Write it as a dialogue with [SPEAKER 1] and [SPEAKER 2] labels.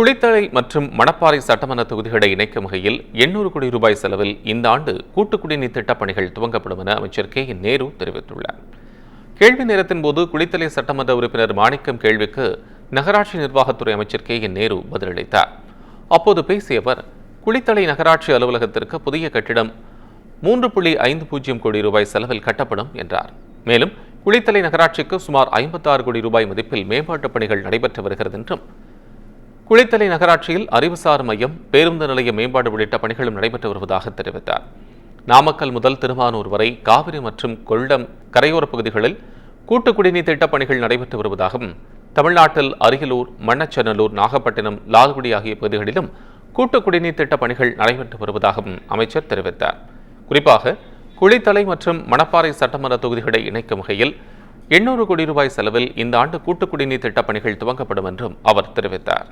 [SPEAKER 1] குளித்தலை மற்றும் மணப்பாறை சட்டமன்ற தொகுதிகளை இணைக்கும் வகையில் 800 கோடி ரூபாய் செலவில் இந்த ஆண்டு கூட்டு குடிநீர் திட்டப் பணிகள் துவங்கப்படும் என அமைச்சர் கே.என். நேரு தெரிவித்துள்ளார். கேள்வி நேரத்தின் போது குளித்தலை சட்டமன்ற உறுப்பினர் மாணிக்கம் கேள்விக்கு நகராட்சி நிர்வாகத்துறை அமைச்சர் கே.என். நேரு பதிலளித்தார். அப்போது பேசிய அவர், குளித்தலை நகராட்சி அலுவலகத்திற்கு புதிய கட்டிடம் 3.50 கோடி ரூபாய் செலவில் கட்டப்படும் என்றார். மேலும் குளித்தலை நகராட்சிக்கு சுமார் 56 கோடி ரூபாய் மதிப்பில் மேம்பாட்டுப் பணிகள் நடைபெற்று வருகிறது என்றும், குளித்தலை நகராட்சியில் அறிவுசார் மையம், பேருந்து நிலைய மேம்பாடு உள்ளிட்ட பணிகளும் நடைபெற்று வருவதாக தெரிவித்தார். நாமக்கல் முதல் திருமானூர் வரை காவிரி மற்றும் கொள்ளிடம் கரையோரப் பகுதிகளில் கூட்டு குடிநீர் திட்டப் பணிகள் நடைபெற்று வருவதாகவும், தமிழ்நாட்டில் அரியலூர், மண்ணச்சநல்லூர், நாகப்பட்டினம், லால்குடி ஆகிய பகுதிகளிலும் கூட்டு குடிநீர் திட்டப் பணிகள் நடைபெற்று வருவதாகவும் அமைச்சர் தெரிவித்தார். குறிப்பாக குளித்தலை மற்றும் மணப்பாறை சட்டமன்ற தொகுதிகளை இணைக்கும் வகையில் 800 கோடி ரூபாய் செலவில் இந்த ஆண்டு கூட்டு குடிநீர் திட்டப் பணிகள் துவங்கப்படும் என்றும் அவர் தெரிவித்தார்.